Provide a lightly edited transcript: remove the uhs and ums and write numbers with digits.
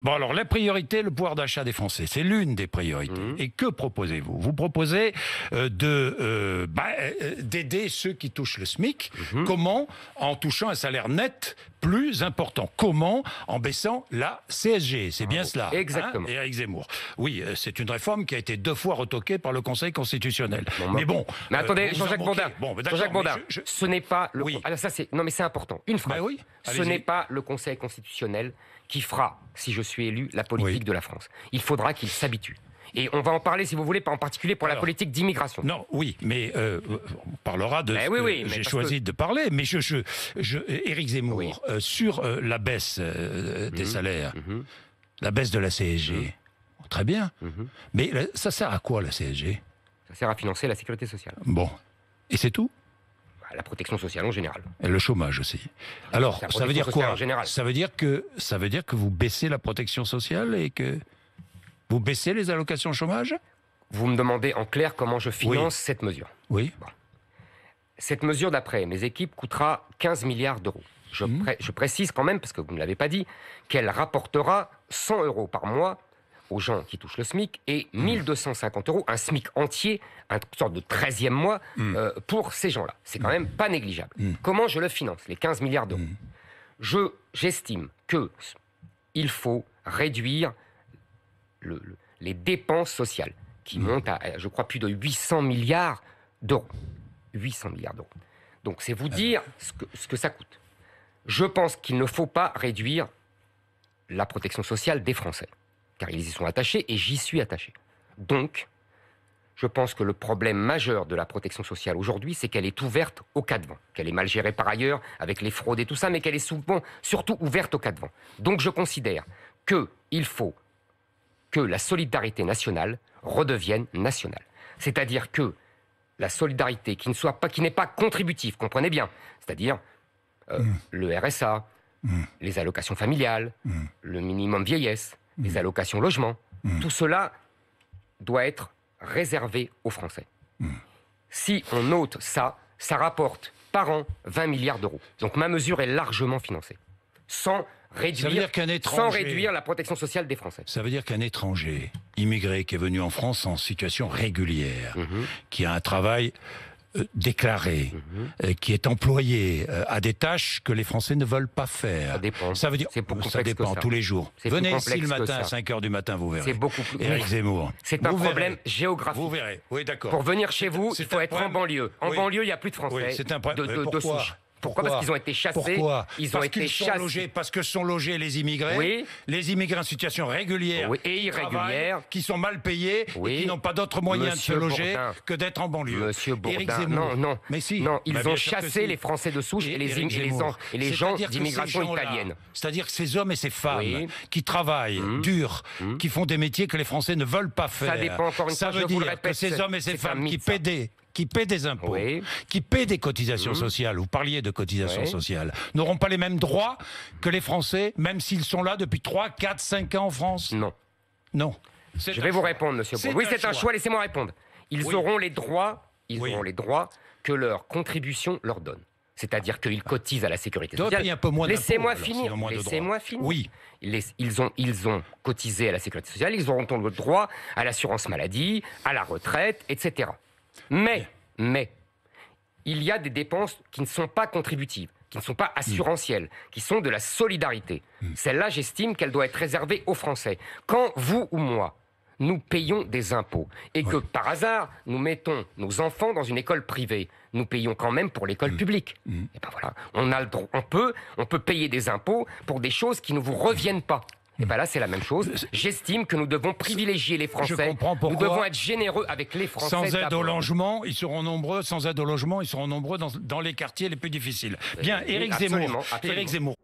Bon, alors, la priorité, le pouvoir d'achat des Français, c'est l'une des priorités. Et que proposez-vous? Vous proposez d'aider ceux qui touchent le SMIC. Comment? En touchant un salaire net plus important. Comment? En baissant la CSG. C'est bien cela. Exactement. Hein, Éric Zemmour. Oui, c'est une réforme qui a été 2 fois retoquée par le Conseil constitutionnel. Mais bon. Mais attendez, Jean-Jacques Bourdin. Jean-Jacques Bourdin, ce n'est pas le. Oui. Alors ça, non, mais c'est important. Une phrase. Oui. Ce n'est pas le Conseil constitutionnel qui fera, si je suis élu, la politique de la France. Il faudra qu'il s'habitue. Et on va en parler, si vous voulez, en particulier pour la politique d'immigration. Non, oui, mais on parlera de j'ai choisi de parler. Mais Éric Zemmour, sur la baisse des salaires, la baisse de la CSG, très bien. Mais ça sert à quoi, la CSG? Ça sert à financer la sécurité sociale. Bon, et c'est tout? La protection sociale en général. Et le chômage aussi. Alors, ça veut dire quoi? Ça veut dire que vous baissez la protection sociale et que vous baissez les allocations chômage? Vous me demandez en clair comment je finance cette mesure. Oui. Bon. Cette mesure, d'après mes équipes, coûtera 15 milliards d'euros. Je précise quand même, parce que vous ne l'avez pas dit, qu'elle rapportera 100 euros par mois aux gens qui touchent le SMIC et 1250 euros, un SMIC entier, une sorte de 13e mois pour ces gens-là. C'est quand même pas négligeable. Comment je le finance, les 15 milliards d'euros? J'estime qu'il faut réduire les dépenses sociales qui montent à, je crois, plus de 800 milliards d'euros. 800 milliards d'euros. Donc c'est vous dire ce que ça coûte. Je pense qu'il ne faut pas réduire la protection sociale des Français, car ils y sont attachés et j'y suis attaché. Donc, je pense que le problème majeur de la protection sociale aujourd'hui, c'est qu'elle est ouverte au cas de vent, qu'elle est mal gérée par ailleurs, avec les fraudes et tout ça, mais qu'elle est surtout ouverte au cas de vent. Donc je considère qu'il faut que la solidarité nationale redevienne nationale. C'est-à-dire que la solidarité qui n'est pas contributive, comprenez bien, c'est-à-dire le RSA, les allocations familiales, le minimum vieillesse, les allocations logement, tout cela doit être réservé aux Français. Si on ôte ça, ça rapporte par an 20 milliards d'euros. Donc ma mesure est largement financée, sans réduire la protection sociale des Français. Ça veut dire qu'un étranger immigré qui est venu en France en situation régulière, qui a un travail déclaré, qui est employé à des tâches que les Français ne veulent pas faire. Ça dépend. Ça veut dire ça dépend tous les jours. Venez ici le matin à 5h du matin, vous verrez. C'est beaucoup plus. Éric Zemmour. C'est un problème géographique. Vous verrez. Oui, d'accord. Pour venir chez vous, il faut être en banlieue. En banlieue, il n'y a plus de Français. Oui, c'est un problème. De souche. Pourquoi? Parce qu'ils ont été chassés. Pourquoi? Parce que sont logés les immigrés, les immigrés en situation régulière et irrégulière, qui sont mal payés et qui n'ont pas d'autre moyen de se loger que d'être en banlieue. Monsieur Bourdin, non. Mais si. Non, ils ont chassé les Français de souche et les gens d'immigration italienne. C'est-à-dire que ces hommes et ces femmes qui travaillent dur, qui font des métiers que les Français ne veulent pas faire. Ça dépend encore une fois. Ça veut dire que ces hommes et ces femmes qui paient des impôts, qui paient des cotisations sociales, vous parliez de cotisations sociales, n'auront pas les mêmes droits que les Français, même s'ils sont là depuis 3, 4, 5 ans en France? Non. Je vais vous répondre, monsieur Bourdin. Oui, c'est un choix, laissez-moi répondre. Ils auront les droits que leur contribution leur donne. C'est-à-dire qu'ils cotisent à la sécurité sociale. Laissez-moi finir. Oui. Ils ont cotisé à la sécurité sociale, ils auront le droit à l'assurance maladie, à la retraite, etc. Mais, il y a des dépenses qui ne sont pas contributives, qui ne sont pas assurantielles, qui sont de la solidarité. Celle-là, j'estime qu'elle doit être réservée aux Français. Quand vous ou moi, nous payons des impôts et que, par hasard, nous mettons nos enfants dans une école privée, nous payons quand même pour l'école publique. Et ben voilà, on peut payer des impôts pour des choses qui ne vous reviennent pas. Et bien là, c'est la même chose. J'estime que nous devons privilégier les Français. Je comprends pourquoi. Nous devons être généreux avec les Français. Sans aide au logement, ils seront nombreux. Sans aide au logement, ils seront nombreux dans les quartiers les plus difficiles. Bien, Éric Zemmour.